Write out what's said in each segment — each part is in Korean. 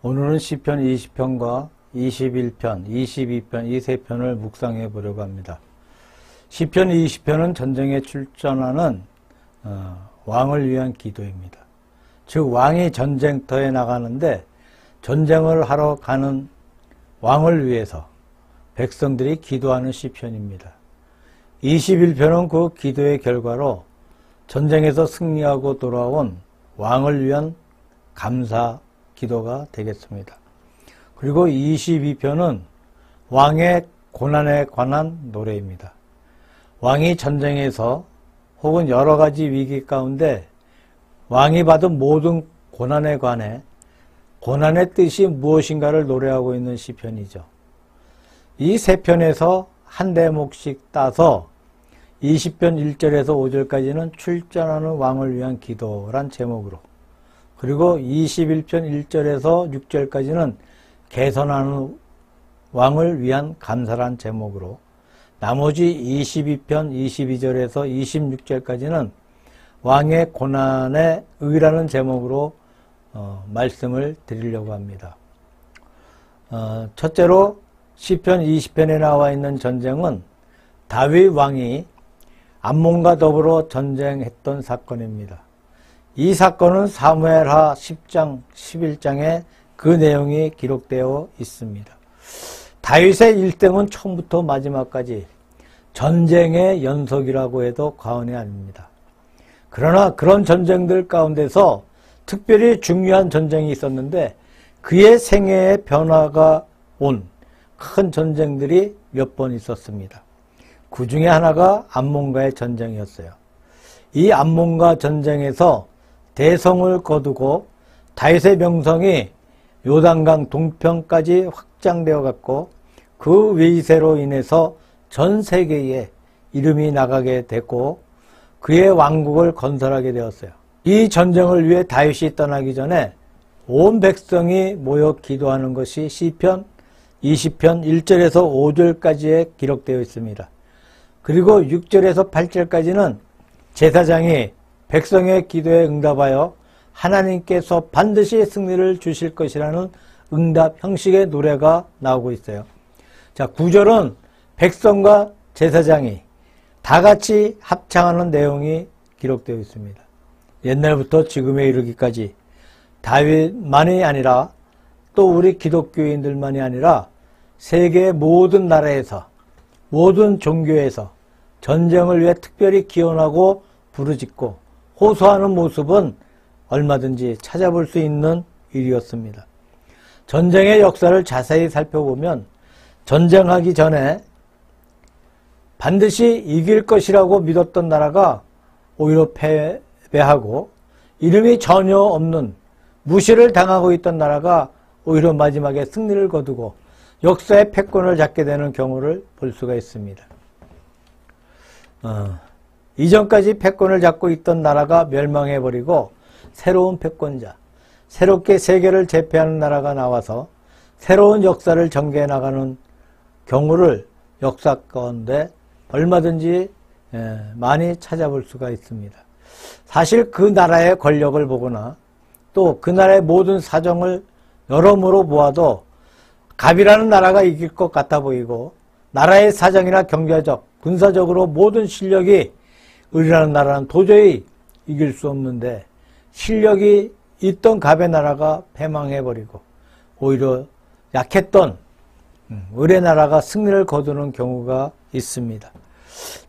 오늘은 시편 20편과 21편, 22편 이 세 편을 묵상해 보려고 합니다. 시편 20편은 전쟁에 출전하는 왕을 위한 기도입니다. 즉 왕이 전쟁터에 나가는데 전쟁을 하러 가는 왕을 위해서 백성들이 기도하는 시편입니다. 21편은 그 기도의 결과로 전쟁에서 승리하고 돌아온 왕을 위한 감사 기도가 되겠습니다. 그리고 22편은 왕의 고난에 관한 노래입니다. 왕이 전쟁에서 혹은 여러 가지 위기 가운데 왕이 받은 모든 고난에 관해 고난의 뜻이 무엇인가를 노래하고 있는 시편이죠. 이 세 편에서 한 대목씩 따서 20편 1절에서 5절까지는 출전하는 왕을 위한 기도란 제목으로, 그리고 21편 1절에서 6절까지는 개선하는 왕을 위한 감사란 제목으로, 나머지 22편 22절에서 26절까지는 왕의 고난에 의라는 제목으로 말씀을 드리려고 합니다. 첫째로 시편 20편에 나와 있는 전쟁은 다윗 왕이 암몬과 더불어 전쟁했던 사건입니다. 이 사건은 사무엘하 10장, 11장에 그 내용이 기록되어 있습니다. 다윗의 1등은 처음부터 마지막까지 전쟁의 연속이라고 해도 과언이 아닙니다. 그러나 그런 전쟁들 가운데서 특별히 중요한 전쟁이 있었는데 그의 생애에 변화가 온 큰 전쟁들이 몇 번 있었습니다. 그 중에 하나가 암몬과의 전쟁이었어요. 이 암몬과 전쟁에서 대성을 거두고 다윗의 명성이 요단강 동편까지 확장되어 갔고 그 위세로 인해서 전 세계에 이름이 나가게 됐고 그의 왕국을 건설하게 되었어요. 이 전쟁을 위해 다윗이 떠나기 전에 온 백성이 모여 기도하는 것이 시편 20편 1절에서 5절까지에 기록되어 있습니다. 그리고 6절에서 8절까지는 제사장이 백성의 기도에 응답하여 하나님께서 반드시 승리를 주실 것이라는 응답 형식의 노래가 나오고 있어요. 자, 9절은 백성과 제사장이 다 같이 합창하는 내용이 기록되어 있습니다. 옛날부터 지금에 이르기까지 다윗만이 아니라 또 우리 기독교인들만이 아니라 세계 모든 나라에서 모든 종교에서 전쟁을 위해 특별히 기원하고 부르짖고 호소하는 모습은 얼마든지 찾아볼 수 있는 일이었습니다. 전쟁의 역사를 자세히 살펴보면 전쟁하기 전에 반드시 이길 것이라고 믿었던 나라가 오히려 패배하고 이름이 전혀 없는 무시를 당하고 있던 나라가 오히려 마지막에 승리를 거두고 역사의 패권을 잡게 되는 경우를 볼 수가 있습니다. 이전까지 패권을 잡고 있던 나라가 멸망해버리고 새로운 패권자, 새롭게 세계를 제패하는 나라가 나와서 새로운 역사를 전개해 나가는 경우를 역사 가운데 얼마든지 많이 찾아볼 수가 있습니다. 사실 그 나라의 권력을 보거나 또 그 나라의 모든 사정을 여러모로 보아도 갑이라는 나라가 이길 것 같아 보이고 나라의 사정이나 경제적, 군사적으로 모든 실력이 을이라는 나라는 도저히 이길 수 없는데 실력이 있던 갑의 나라가 패망해버리고 오히려 약했던 을의 나라가 승리를 거두는 경우가 있습니다.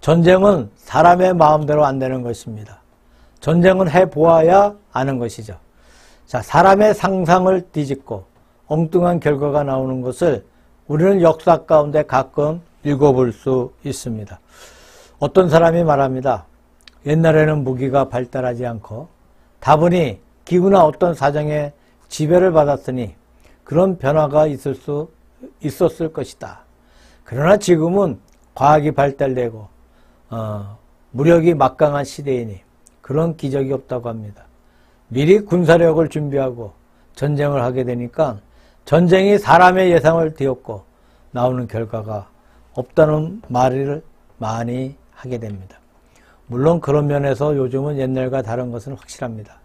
전쟁은 사람의 마음대로 안 되는 것입니다. 전쟁은 해보아야 아는 것이죠. 자, 사람의 상상을 뒤집고 엉뚱한 결과가 나오는 것을 우리는 역사 가운데 가끔 읽어볼 수 있습니다. 어떤 사람이 말합니다. 옛날에는 무기가 발달하지 않고 다분히 기후나 어떤 사정에 지배를 받았으니 그런 변화가 있었을 것이다. 그러나 지금은 과학이 발달되고 무력이 막강한 시대이니 그런 기적이 없다고 합니다. 미리 군사력을 준비하고 전쟁을 하게 되니까 전쟁이 사람의 예상을 뒤엎고 나오는 결과가 없다는 말을 많이 하게 됩니다. 물론 그런 면에서 요즘은 옛날과 다른 것은 확실합니다.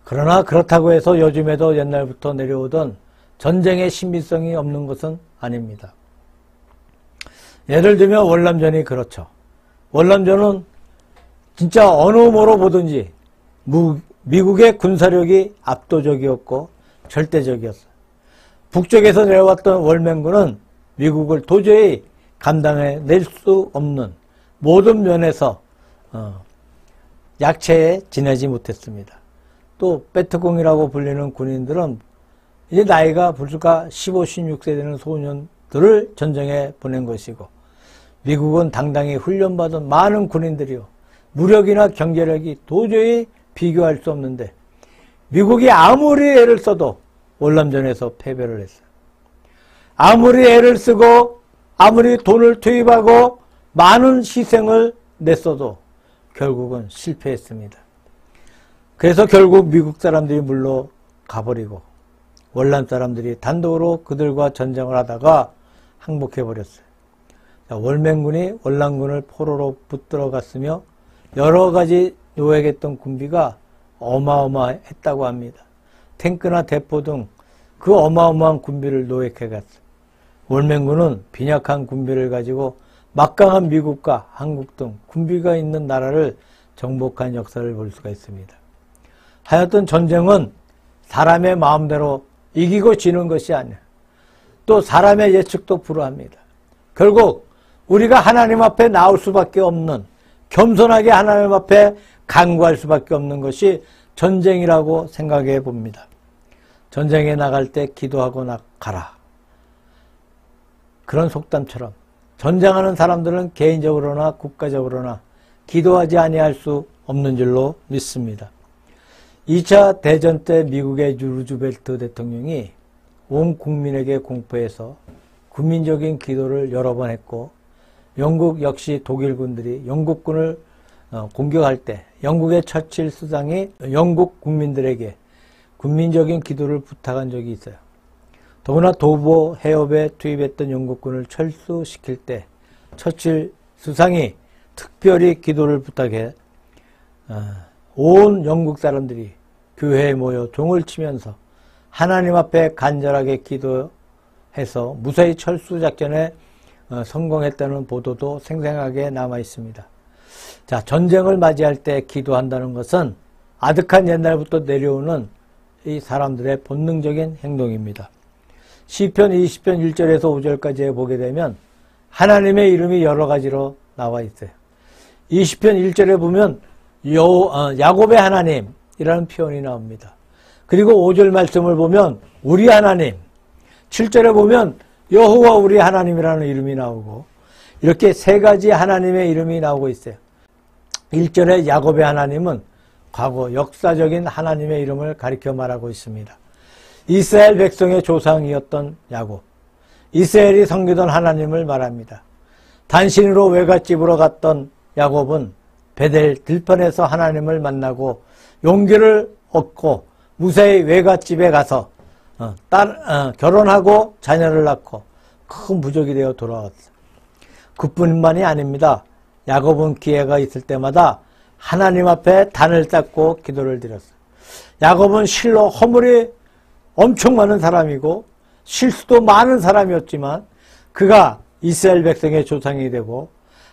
그러나 그렇다고 해서 요즘에도 옛날부터 내려오던 전쟁의 신비성이 없는 것은 아닙니다. 예를 들면 월남전이 그렇죠. 월남전은 진짜 어느 모로 보든지 미국의 군사력이 압도적이었고 절대적이었어요. 북쪽에서 내려왔던 월맹군은 미국을 도저히 감당해낼 수 없는 모든 면에서 약체에 지내지 못했습니다. 또 베트공이라고 불리는 군인들은 이제 나이가 불과 15, 16세 되는 소년들을 전쟁에 보낸 것이고, 미국은 당당히 훈련받은 많은 군인들이요, 무력이나 경제력이 도저히 비교할 수 없는데 미국이 아무리 애를 써도 월남전에서 패배를 했어요. 아무리 애를 쓰고 아무리 돈을 투입하고 많은 희생을 냈어도 결국은 실패했습니다. 그래서 결국 미국 사람들이 물러가버리고 월남 사람들이 단독으로 그들과 전쟁을 하다가 항복해버렸어요. 월맹군이 월남군을 포로로 붙들어 갔으며 여러 가지 노획했던 군비가 어마어마했다고 합니다. 탱크나 대포 등 그 어마어마한 군비를 노획해 갔어요. 월맹군은 빈약한 군비를 가지고 막강한 미국과 한국 등 군비가 있는 나라를 정복한 역사를 볼 수가 있습니다. 하여튼 전쟁은 사람의 마음대로 이기고 지는 것이 아니야. 또 사람의 예측도 불허합니다. 결국 우리가 하나님 앞에 나올 수밖에 없는, 겸손하게 하나님 앞에 간구할 수밖에 없는 것이 전쟁이라고 생각해 봅니다. 전쟁에 나갈 때 기도하고 가라. 그런 속담처럼 전쟁하는 사람들은 개인적으로나 국가적으로나 기도하지 아니할 수 없는 줄로 믿습니다. 2차 대전 때 미국의 루즈벨트 대통령이 온 국민에게 공포해서 국민적인 기도를 여러 번 했고, 영국 역시 독일군들이 영국군을 공격할 때 영국의 처칠 수상이 영국 국민들에게 국민적인 기도를 부탁한 적이 있어요. 더구나 도보 해협에 투입했던 영국군을 철수시킬 때 처칠 수상이 특별히 기도를 부탁해 온 영국 사람들이 교회에 모여 종을 치면서 하나님 앞에 간절하게 기도해서 무사히 철수 작전에 성공했다는 보도도 생생하게 남아 있습니다. 자, 전쟁을 맞이할 때 기도한다는 것은 아득한 옛날부터 내려오는 이 사람들의 본능적인 행동입니다. 시편 20편 1절에서 5절까지 보게 되면 하나님의 이름이 여러 가지로 나와 있어요. 20편 1절에 보면 야곱의 하나님이라는 표현이 나옵니다. 그리고 5절 말씀을 보면 우리 하나님, 7절에 보면 여호와 우리 하나님이라는 이름이 나오고, 이렇게 세 가지 하나님의 이름이 나오고 있어요. 1절에 야곱의 하나님은 과거 역사적인 하나님의 이름을 가리켜 말하고 있습니다. 이스라엘 백성의 조상이었던 야곱, 이스라엘이 섬기던 하나님을 말합니다. 단신으로 외갓집으로 갔던 야곱은 베델 들판에서 하나님을 만나고 용기를 얻고 무사히 외갓집에 가서 결혼하고 자녀를 낳고 큰 부족이 되어 돌아왔어요. 그뿐만이 아닙니다. 야곱은 기회가 있을 때마다 하나님 앞에 단을 쌓고 기도를 드렸어요. 야곱은 실로 허물이 엄청 많은 사람이고 실수도 많은 사람이었지만 그가 이스라엘 백성의 조상이 되고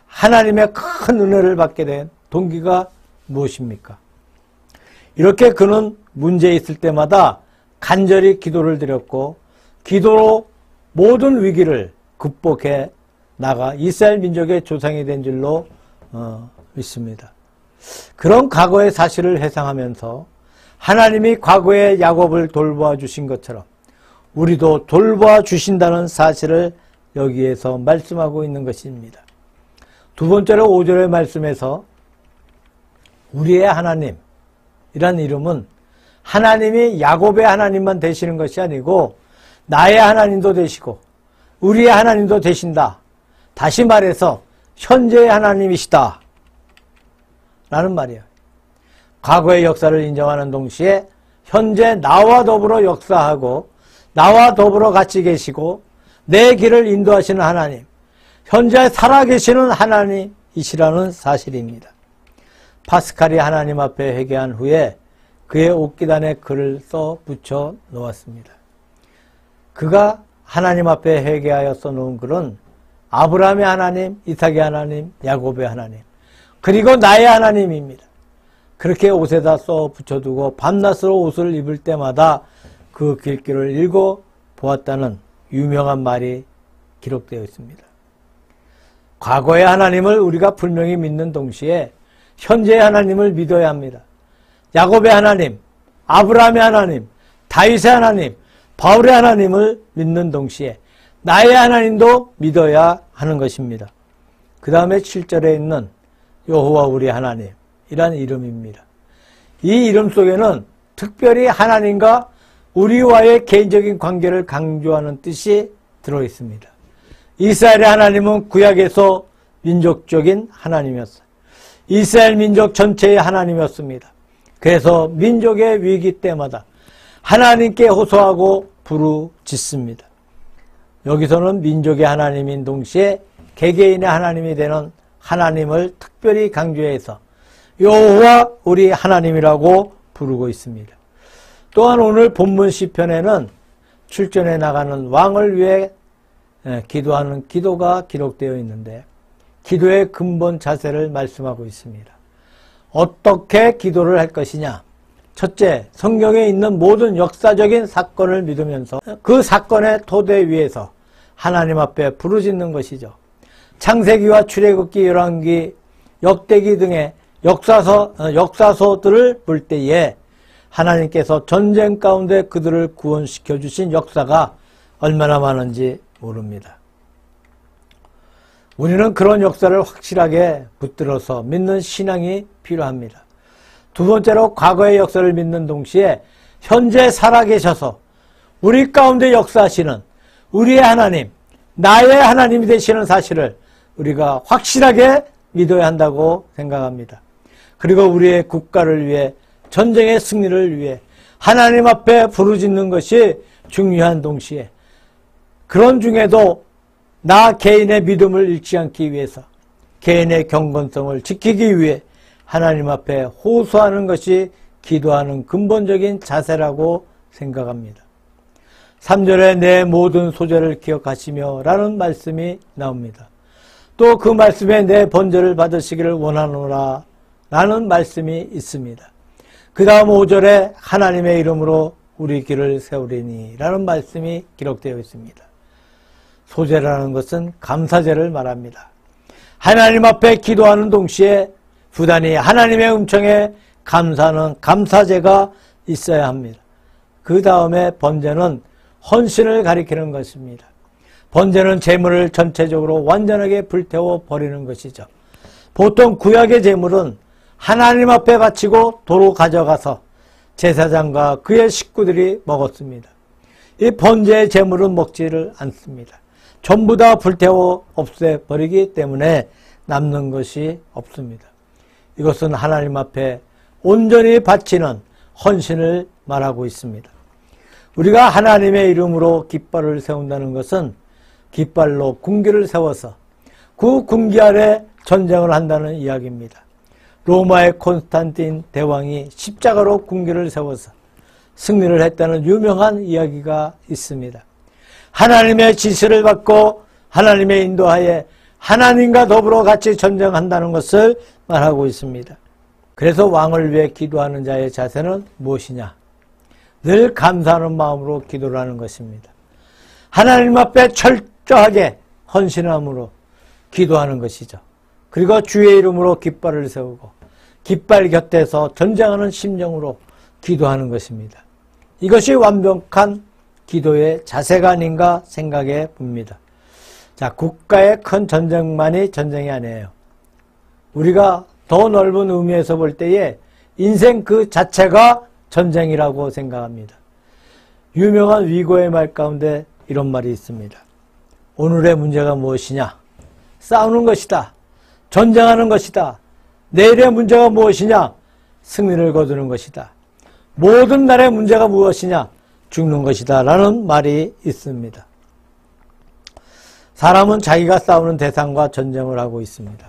하나님의 큰 은혜를 받게 된 동기가 무엇입니까? 이렇게 그는 문제 있을 때마다 간절히 기도를 드렸고 기도로 모든 위기를 극복해 나가 이스라엘 민족의 조상이 된 줄로 믿습니다. 그런 과거의 사실을 회상하면서 하나님이 과거에 야곱을 돌보아 주신 것처럼 우리도 돌보아 주신다는 사실을 여기에서 말씀하고 있는 것입니다. 두 번째로 5절의 말씀에서 우리의 하나님이란 이름은 하나님이 야곱의 하나님만 되시는 것이 아니고 나의 하나님도 되시고 우리의 하나님도 되신다. 다시 말해서 현재의 하나님이시다 라는 말이에요. 과거의 역사를 인정하는 동시에 현재 나와 더불어 역사하고 나와 더불어 같이 계시고 내 길을 인도하시는 하나님, 현재 살아계시는 하나님이시라는 사실입니다. 파스칼이 하나님 앞에 회개한 후에 그의 옷기단에 글을 써 붙여 놓았습니다. 그가 하나님 앞에 회개하여 써놓은 글은 아브라함의 하나님, 이삭의 하나님, 야곱의 하나님, 그리고 나의 하나님입니다. 그렇게 옷에다 써 붙여두고 밤낮으로 옷을 입을 때마다 그 글귀를 읽어 보았다는 유명한 말이 기록되어 있습니다. 과거의 하나님을 우리가 분명히 믿는 동시에 현재의 하나님을 믿어야 합니다. 야곱의 하나님, 아브라함의 하나님, 다윗의 하나님, 바울의 하나님을 믿는 동시에 나의 하나님도 믿어야 하는 것입니다. 그 다음에 7절에 있는 여호와 우리 하나님이란 이름입니다. 이 이름 속에는 특별히 하나님과 우리와의 개인적인 관계를 강조하는 뜻이 들어있습니다. 이스라엘의 하나님은 구약에서 민족적인 하나님이었어요. 이스라엘 민족 전체의 하나님이었습니다. 그래서 민족의 위기 때마다 하나님께 호소하고 부르짖습니다. 여기서는 민족의 하나님인 동시에 개개인의 하나님이 되는 하나님을 특별히 강조해서 여호와 우리 하나님이라고 부르고 있습니다. 또한 오늘 본문 시편에는 출전해 나가는 왕을 위해 기도하는 기도가 기록되어 있는데 기도의 근본 자세를 말씀하고 있습니다. 어떻게 기도를 할 것이냐? 첫째, 성경에 있는 모든 역사적인 사건을 믿으면서 그 사건의 토대 위에서 하나님 앞에 부르짖는 것이죠. 창세기와 출애굽기, 열왕기, 역대기 등의 역사서들을 볼 때에 하나님께서 전쟁 가운데 그들을 구원시켜 주신 역사가 얼마나 많은지 모릅니다. 우리는 그런 역사를 확실하게 붙들어서 믿는 신앙이 필요합니다. 두 번째로 과거의 역사를 믿는 동시에 현재 살아계셔서 우리 가운데 역사하시는 우리의 하나님, 나의 하나님이 되시는 사실을 우리가 확실하게 믿어야 한다고 생각합니다. 그리고 우리의 국가를 위해 전쟁의 승리를 위해 하나님 앞에 부르짖는 것이 중요한 동시에 그런 중에도 나 개인의 믿음을 잃지 않기 위해서 개인의 경건성을 지키기 위해 하나님 앞에 호소하는 것이 기도하는 근본적인 자세라고 생각합니다. 3절에 내 모든 소재를 기억하시며 라는 말씀이 나옵니다. 또 그 말씀에 내 번제를 받으시기를 원하노라 라는 말씀이 있습니다. 그 다음 5절에 하나님의 이름으로 우리 길을 세우리니 라는 말씀이 기록되어 있습니다. 소제라는 것은 감사제를 말합니다. 하나님 앞에 기도하는 동시에 부단히 하나님의 음성에 감사하는 감사제가 있어야 합니다. 그 다음에 번제는 헌신을 가리키는 것입니다. 번제는 제물을 전체적으로 완전하게 불태워 버리는 것이죠. 보통 구약의 제물은 하나님 앞에 바치고 도로 가져가서 제사장과 그의 식구들이 먹었습니다. 이 번제의 제물은 먹지를 않습니다. 전부 다 불태워 없애버리기 때문에 남는 것이 없습니다. 이것은 하나님 앞에 온전히 바치는 헌신을 말하고 있습니다. 우리가 하나님의 이름으로 깃발을 세운다는 것은 깃발로 군기를 세워서 그 군기 아래 전쟁을 한다는 이야기입니다. 로마의 콘스탄틴 대왕이 십자가로 군기를 세워서 승리를 했다는 유명한 이야기가 있습니다. 하나님의 지시를 받고 하나님의 인도하에 하나님과 더불어 같이 전쟁한다는 것을 말하고 있습니다. 그래서 왕을 위해 기도하는 자의 자세는 무엇이냐? 늘 감사하는 마음으로 기도를 하는 것입니다. 하나님 앞에 철저하게 헌신함으로 기도하는 것이죠. 그리고 주의 이름으로 깃발을 세우고 깃발 곁에서 전쟁하는 심령으로 기도하는 것입니다. 이것이 완벽한 기도의 자세가 아닌가 생각해 봅니다. 자, 국가의 큰 전쟁만이 전쟁이 아니에요. 우리가 더 넓은 의미에서 볼 때에 인생 그 자체가 전쟁이라고 생각합니다. 유명한 위고의 말 가운데 이런 말이 있습니다. 오늘의 문제가 무엇이냐? 싸우는 것이다. 전쟁하는 것이다. 내일의 문제가 무엇이냐? 승리를 거두는 것이다. 모든 날의 문제가 무엇이냐? 죽는 것이다. 라는 말이 있습니다. 사람은 자기가 싸우는 대상과 전쟁을 하고 있습니다.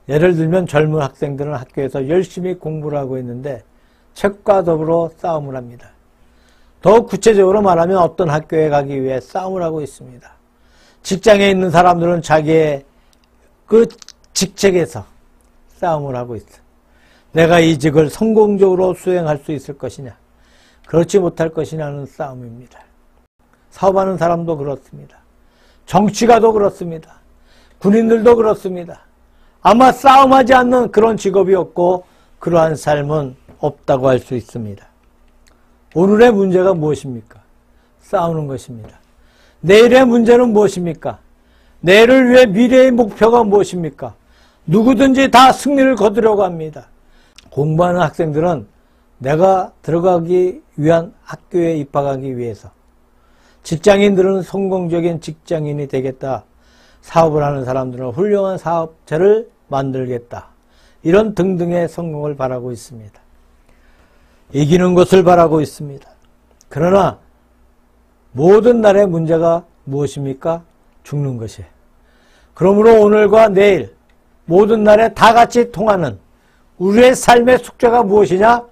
예를 들면 젊은 학생들은 학교에서 열심히 공부를 하고 있는데 책과 더불어 싸움을 합니다. 더 구체적으로 말하면 어떤 학교에 가기 위해 싸움을 하고 있습니다. 직장에 있는 사람들은 자기의 그 직책에서 싸움을 하고 있어. 내가 이 직을 성공적으로 수행할 수 있을 것이냐, 그렇지 못할 것이냐는 싸움입니다. 사업하는 사람도 그렇습니다. 정치가도 그렇습니다. 군인들도 그렇습니다. 아마 싸움하지 않는 그런 직업이 없고 그러한 삶은 없다고 할 수 있습니다. 오늘의 문제가 무엇입니까? 싸우는 것입니다. 내일의 문제는 무엇입니까? 내일을 위해 미래의 목표가 무엇입니까? 누구든지 다 승리를 거두려고 합니다. 공부하는 학생들은 내가 들어가기 위한 학교에 입학하기 위해서, 직장인들은 성공적인 직장인이 되겠다, 사업을 하는 사람들은 훌륭한 사업체를 만들겠다, 이런 등등의 성공을 바라고 있습니다. 이기는 것을 바라고 있습니다. 그러나 모든 날의 문제가 무엇입니까? 죽는 것이에요. 그러므로 오늘과 내일 모든 날에 다 같이 통하는 우리의 삶의 숙제가 무엇이냐?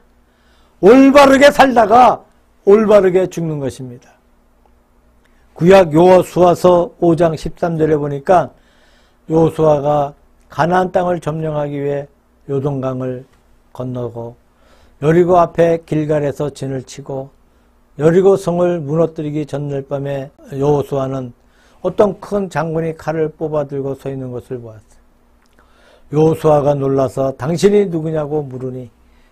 올바르게 살다가 올바르게 죽는 것입니다. 구약 여호수아서 5장 13절에 보니까 여호수아가 가나안 땅을 점령하기 위해 요동강을 건너고 여리고 앞에 길갈에서 진을 치고 여리고 성을 무너뜨리기 전날 밤에 여호수아는 어떤 큰 장군이 칼을 뽑아 들고 서 있는 것을 보았어요. 여호수아가 놀라서 당신이 누구냐고 물으니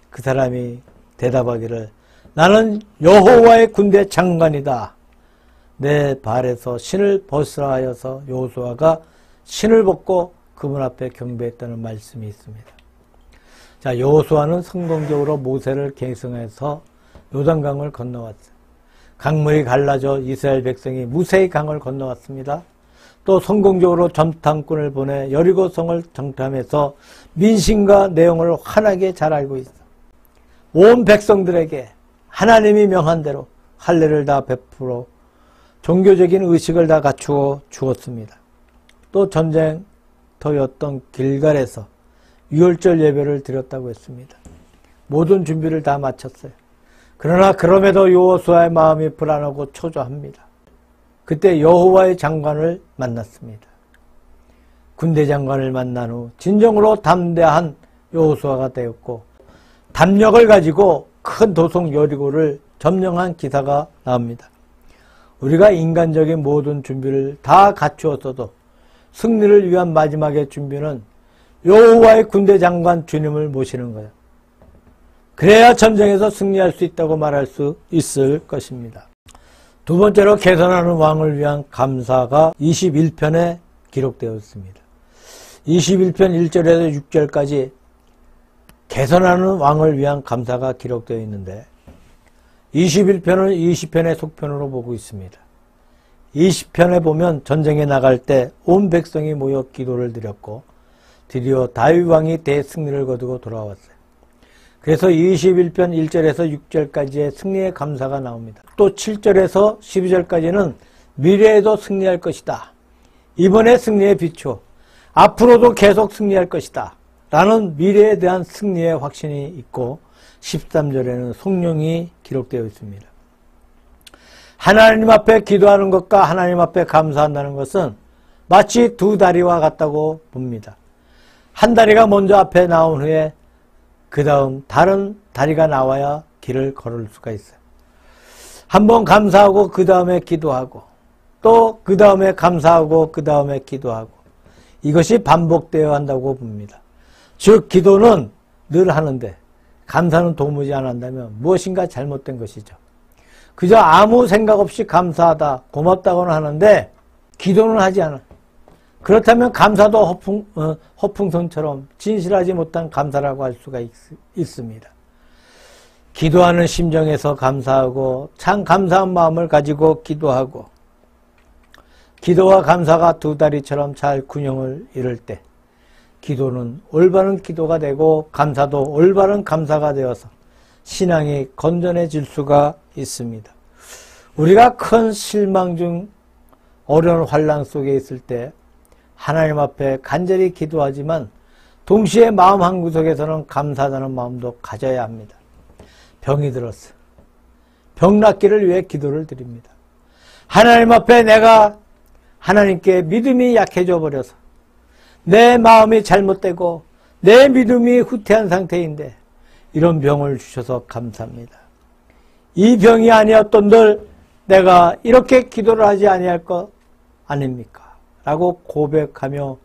그 사람이 대답하기를 나는 여호와의 군대 장관이다. 내 발에서 신을 벗으라 하여서 여호수아가 신을 벗고 그분 앞에 경배했다는 말씀이 있습니다. 자, 여호수아는 성공적으로 모세를 계승해서 요단강을 건너왔어요. 강물이 갈라져 이스라엘 백성이 무세히 강을 건너왔습니다. 또 성공적으로 점탐꾼을 보내 여리고 성을 정탐해서 민심과 내용을 환하게 잘 알고 있어. 온 백성들에게 하나님이 명한 대로 할례를 다 베풀어 종교적인 의식을 다 갖추어 주었습니다. 또 전쟁터였던 길갈에서 유월절 예배를 드렸다고 했습니다. 모든 준비를 다 마쳤어요. 그러나 그럼에도 여호수아의 마음이 불안하고 초조합니다. 그때 여호와의 장관을 만났습니다. 군대 장관을 만난 후 진정으로 담대한 여호수아가 되었고 담력을 가지고 큰 도성 여리고를 점령한 기사가 나옵니다. 우리가 인간적인 모든 준비를 다 갖추었어도 승리를 위한 마지막의 준비는 여호와의 군대 장관 주님을 모시는 거예요. 그래야 전쟁에서 승리할 수 있다고 말할 수 있을 것입니다. 두 번째로 개선하는 왕을 위한 감사가 21편에 기록되어 있습니다. 21편 1절에서 6절까지 개선하는 왕을 위한 감사가 기록되어 있는데 21편을 20편의 속편으로 보고 있습니다. 20편에 보면 전쟁에 나갈 때 온 백성이 모여 기도를 드렸고 드디어 다윗 왕이 대승리를 거두고 돌아왔어요. 그래서 21편 1절에서 6절까지의 승리의 감사가 나옵니다. 또 7절에서 12절까지는 미래에도 승리할 것이다. 이번의 승리의 비추어 앞으로도 계속 승리할 것이다. 라는 미래에 대한 승리의 확신이 있고 13절에는 성령이 기록되어 있습니다. 하나님 앞에 기도하는 것과 하나님 앞에 감사한다는 것은 마치 두 다리와 같다고 봅니다. 한 다리가 먼저 앞에 나온 후에 그 다음 다른 다리가 나와야 길을 걸을 수가 있어요. 한번 감사하고 그 다음에 기도하고 또 그 다음에 감사하고 그 다음에 기도하고 이것이 반복되어야 한다고 봅니다. 즉 기도는 늘 하는데 감사는 도무지 안 한다면 무엇인가 잘못된 것이죠. 그저 아무 생각 없이 감사하다 고맙다고는 하는데 기도는 하지 않아. 그렇다면 감사도 허풍선처럼 진실하지 못한 감사라고 할 수가 있습니다. 기도하는 심정에서 감사하고 참 감사한 마음을 가지고 기도하고 기도와 감사가 두 다리처럼 잘 균형을 이룰 때 기도는 올바른 기도가 되고 감사도 올바른 감사가 되어서 신앙이 건전해질 수가 있습니다. 우리가 큰 실망 중 어려운 환난 속에 있을 때 하나님 앞에 간절히 기도하지만 동시에 마음 한구석에서는 감사하다는 마음도 가져야 합니다. 병이 들었어. 병 낫기를 위해 기도를 드립니다. 하나님 앞에 내가 하나님께 믿음이 약해져 버려서 내 마음이 잘못되고 내 믿음이 후퇴한 상태인데 이런 병을 주셔서 감사합니다. 이 병이 아니었던들 내가 이렇게 기도를 하지 아니할 것 아닙니까? 라고 고백하며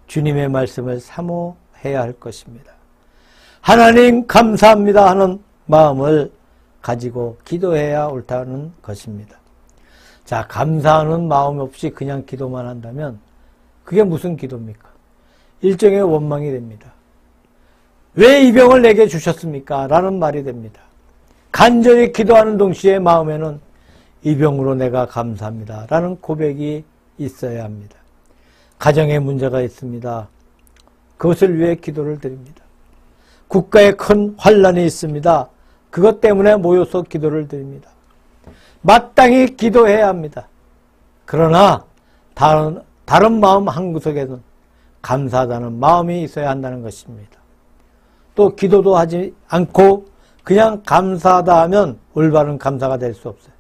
주님의 말씀을 사모해야 할 것입니다. 하나님 감사합니다 하는 마음을 가지고 기도해야 옳다는 것입니다. 자, 감사하는 마음 없이 그냥 기도만 한다면 그게 무슨 기도입니까? 일종의 원망이 됩니다. 왜 이 병을 내게 주셨습니까? 라는 말이 됩니다. 간절히 기도하는 동시에 마음에는 이 병으로 내가 감사합니다 라는 고백이 있어야 합니다. 가정에 문제가 있습니다. 그것을 위해 기도를 드립니다. 국가에 큰 환란이 있습니다. 그것 때문에 모여서 기도를 드립니다. 마땅히 기도해야 합니다. 그러나 다른 마음 한구석에는 감사하다는 마음이 있어야 한다는 것입니다. 또 기도도 하지 않고 그냥 감사하다 하면 올바른 감사가 될 수 없어요.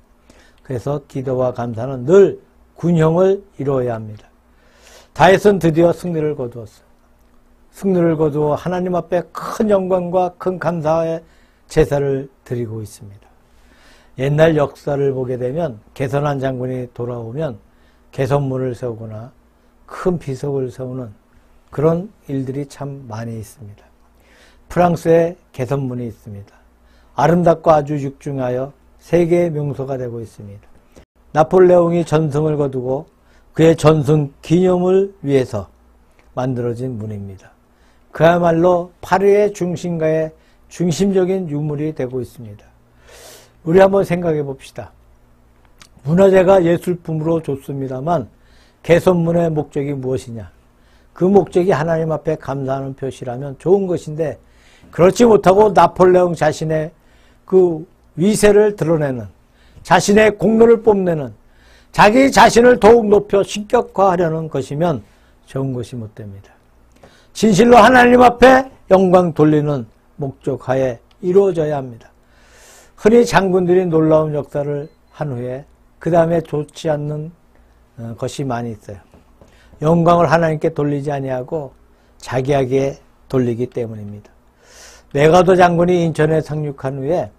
그래서 기도와 감사는 늘 균형을 이루어야 합니다. 다윗은 드디어 승리를 거두었어요. 승리를 거두어 하나님 앞에 큰 영광과 큰 감사의 제사를 드리고 있습니다. 옛날 역사를 보게 되면 개선한 장군이 돌아오면 개선문을 세우거나 큰 비석을 세우는 그런 일들이 참 많이 있습니다. 프랑스에 개선문이 있습니다. 아름답고 아주 육중하여 세계의 명소가 되고 있습니다. 나폴레옹이 전승을 거두고 그의 전승 기념을 위해서 만들어진 문입니다. 그야말로 파리의 중심가의 중심적인 유물이 되고 있습니다. 우리 한번 생각해 봅시다. 문화재가 예술품으로 좋습니다만 개선문의 목적이 무엇이냐? 그 목적이 하나님 앞에 감사하는 표시라면 좋은 것인데 그렇지 못하고 나폴레옹 자신의 그 위세를 드러내는 자신의 공로를 뽐내는 자기 자신을 더욱 높여 신격화하려는 것이면 좋은 것이 못 됩니다. 진실로 하나님 앞에 영광 돌리는 목적하에 이루어져야 합니다. 흔히 장군들이 놀라운 역사를 한 후에 그 다음에 좋지 않는 것이 많이 있어요. 영광을 하나님께 돌리지 아니하고 자기에게 돌리기 때문입니다. 메가도 장군이 인천에 상륙한 후에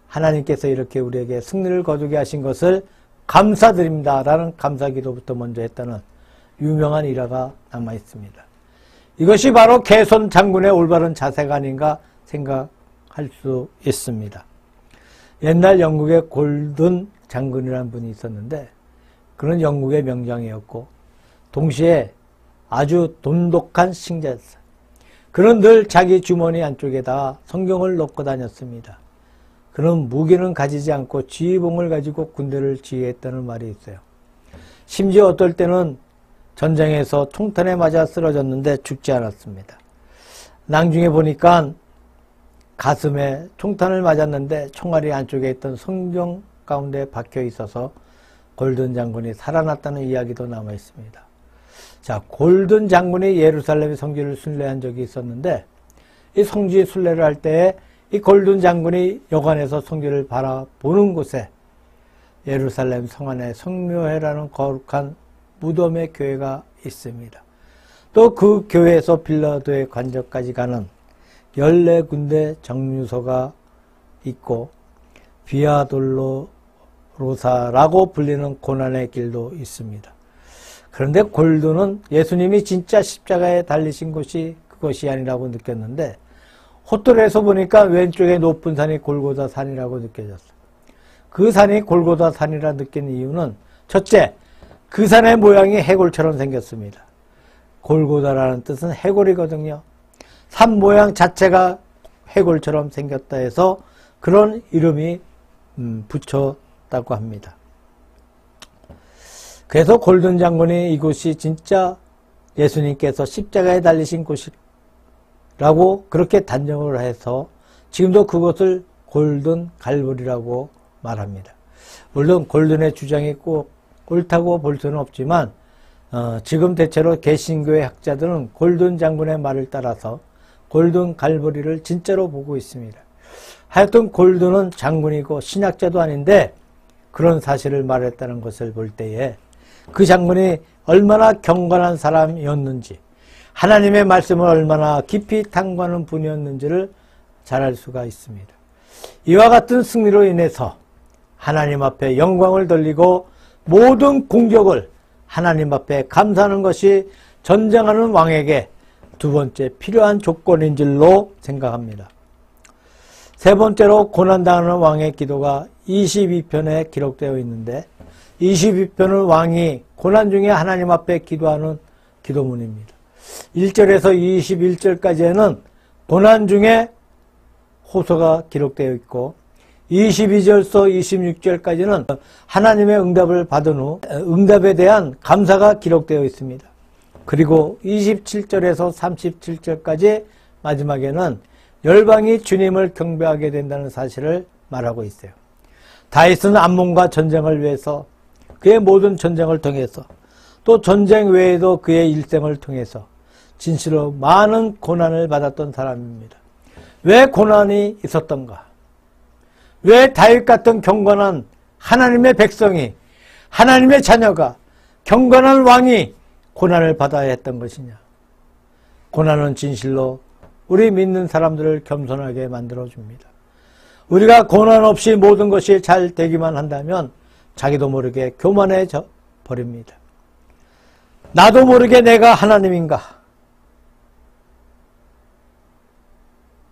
하나님께서 이렇게 우리에게 승리를 거두게 하신 것을 감사드립니다 라는 감사기도부터 먼저 했다는 유명한 일화가 남아 있습니다. 이것이 바로 개선 장군의 올바른 자세가 아닌가 생각할 수 있습니다. 옛날 영국의 골든 장군이라는 분이 있었는데 그는 영국의 명장이었고 동시에 아주 돈독한 신자였어요. 그는 늘 자기 주머니 안쪽에다 성경을 넣고 다녔습니다. 그는 무기는 가지지 않고 지휘봉을 가지고 군대를 지휘했다는 말이 있어요. 심지어 어떨 때는 전쟁에서 총탄에 맞아 쓰러졌는데 죽지 않았습니다. 나중에 보니까 가슴에 총탄을 맞았는데 총알이 안쪽에 있던 성경 가운데 박혀 있어서 골든 장군이 살아났다는 이야기도 남아 있습니다. 자, 골든 장군이 예루살렘 성지를 순례한 적이 있었는데 이 성지 순례를 할 때에 이 골든 장군이 여관에서 성지를 바라보는 곳에 예루살렘 성 안에 성묘회라는 거룩한 무덤의 교회가 있습니다. 또 그 교회에서 빌라도의 관저까지 가는 14군데 정류소가 있고 비아돌로로사라고 불리는 고난의 길도 있습니다. 그런데 골든은 예수님이 진짜 십자가에 달리신 곳이 그것이 아니라고 느꼈는데 호텔에서 보니까 왼쪽에 높은 산이 골고다 산이라고 느껴졌어요. 그 산이 골고다 산이라 느낀 이유는 첫째, 그 산의 모양이 해골처럼 생겼습니다. 골고다라는 뜻은 해골이거든요. 산 모양 자체가 해골처럼 생겼다 해서 그런 이름이 붙였다고 합니다. 그래서 골든 장군이 이곳이 진짜 예수님께서 십자가에 달리신 곳이라고 그렇게 단정을 해서 지금도 그것을 골든 갈보리라고 말합니다. 물론 골든의 주장이 꼭 옳다고 볼 수는 없지만 지금 대체로 개신교의 학자들은 골든 장군의 말을 따라서 골든 갈보리를 진짜로 보고 있습니다. 하여튼 골드는 장군이고 신약자도 아닌데 그런 사실을 말했다는 것을 볼 때에 그 장군이 얼마나 경건한 사람이었는지, 하나님의 말씀을 얼마나 깊이 탐구하는 분이었는지를 잘 알 수가 있습니다. 이와 같은 승리로 인해서 하나님 앞에 영광을 돌리고 모든 공격을 하나님 앞에 감사하는 것이 전쟁하는 왕에게 두 번째 필요한 조건인 줄로 생각합니다. 세 번째로 고난당하는 왕의 기도가 22편에 기록되어 있는데 22편은 왕이 고난 중에 하나님 앞에 기도하는 기도문입니다. 1절에서 21절까지에는 고난 중에 호소가 기록되어 있고 22절서 26절까지는 하나님의 응답을 받은 후 응답에 대한 감사가 기록되어 있습니다. 그리고 27절에서 37절까지 마지막에는 열방이 주님을 경배하게 된다는 사실을 말하고 있어요. 다윗은 암몬과 전쟁을 위해서 그의 모든 전쟁을 통해서 또 전쟁 외에도 그의 일생을 통해서 진실로 많은 고난을 받았던 사람입니다. 왜 고난이 있었던가? 왜 다윗 같은 경건한 하나님의 백성이, 하나님의 자녀가, 경건한 왕이 고난을 받아야 했던 것이냐? 고난은 진실로 우리 믿는 사람들을 겸손하게 만들어줍니다. 우리가 고난 없이 모든 것이 잘 되기만 한다면 자기도 모르게 교만해져 버립니다. 나도 모르게 내가 하나님인가?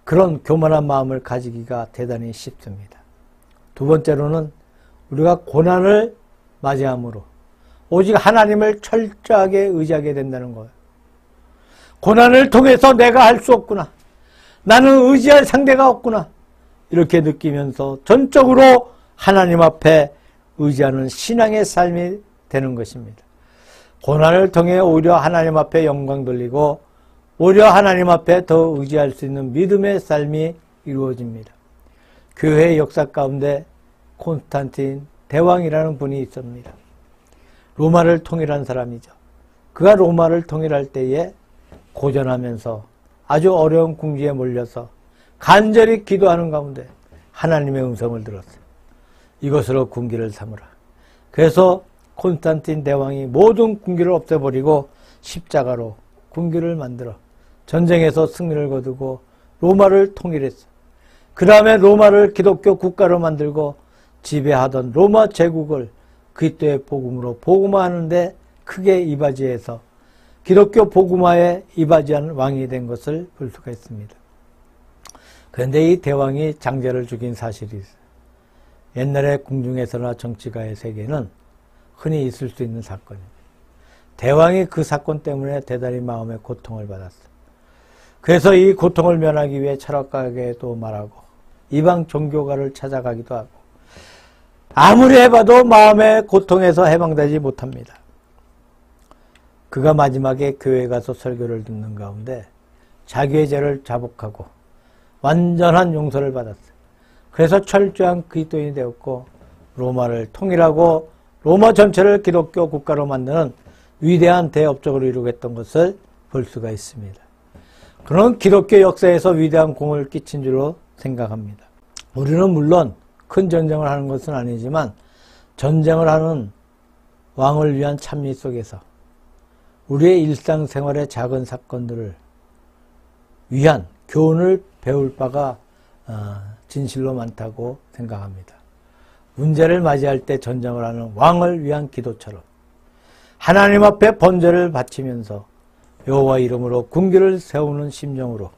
그런 교만한 마음을 가지기가 대단히 쉽습니다. 두 번째로는 우리가 고난을 맞이함으로 오직 하나님을 철저하게 의지하게 된다는 거예요. 고난을 통해서 내가 할 수 없구나. 나는 의지할 상대가 없구나. 이렇게 느끼면서 전적으로 하나님 앞에 의지하는 신앙의 삶이 되는 것입니다. 고난을 통해 오히려 하나님 앞에 영광 돌리고 오히려 하나님 앞에 더 의지할 수 있는 믿음의 삶이 이루어집니다. 교회의 역사 가운데 콘스탄틴 대왕이라는 분이 있습니다. 로마를 통일한 사람이죠. 그가 로마를 통일할 때에 고전하면서 아주 어려운 궁지에 몰려서 간절히 기도하는 가운데 하나님의 음성을 들었어요. 이것으로 궁기를 삼으라. 그래서 콘스탄틴 대왕이 모든 궁기를 없애버리고 십자가로 궁기를 만들어 전쟁에서 승리를 거두고 로마를 통일했어요. 그 다음에 로마를 기독교 국가로 만들고 지배하던 로마 제국을 그리스도의 복음으로 복음화하는데 크게 이바지해서 기독교 복음화에 이바지한 왕이 된 것을 볼 수가 있습니다. 그런데 이 대왕이 장자를 죽인 사실이 있어요. 옛날에 궁중에서나 정치가의 세계는 흔히 있을 수 있는 사건입니다. 대왕이 그 사건 때문에 대단히 마음의 고통을 받았어요. 그래서 이 고통을 면하기 위해 철학가에도 말하고 이방 종교가를 찾아가기도 하고 아무리 해봐도 마음의 고통에서 해방되지 못합니다. 그가 마지막에 교회에 가서 설교를 듣는 가운데 자기의 죄를 자복하고 완전한 용서를 받았어요. 그래서 철저한 그리스도인이 되었고 로마를 통일하고 로마 전체를 기독교 국가로 만드는 위대한 대업적을 이루겠던 것을 볼 수가 있습니다. 그런 기독교 역사에서 위대한 공을 끼친 줄로 생각합니다. 우리는 물론 큰 전쟁을 하는 것은 아니지만 전쟁을 하는 왕을 위한 찬미 속에서 우리의 일상생활의 작은 사건들을 위한 교훈을 배울 바가 진실로 많다고 생각합니다. 문제를 맞이할 때 전쟁을 하는 왕을 위한 기도처럼 하나님 앞에 번제를 바치면서 여호와 이름으로 군기를 세우는 심정으로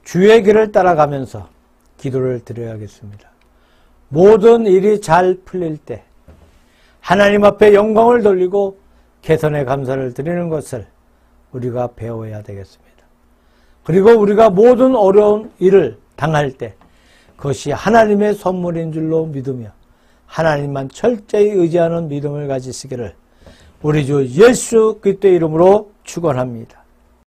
주의 길을 따라가면서 기도를 드려야겠습니다. 모든 일이 잘 풀릴 때 하나님 앞에 영광을 돌리고 개선의 감사를 드리는 것을 우리가 배워야 되겠습니다. 그리고 우리가 모든 어려운 일을 당할 때 그것이 하나님의 선물인 줄로 믿으며 하나님만 철저히 의지하는 믿음을 가지시기를 우리 주 예수 그리스도의 이름으로 축원합니다.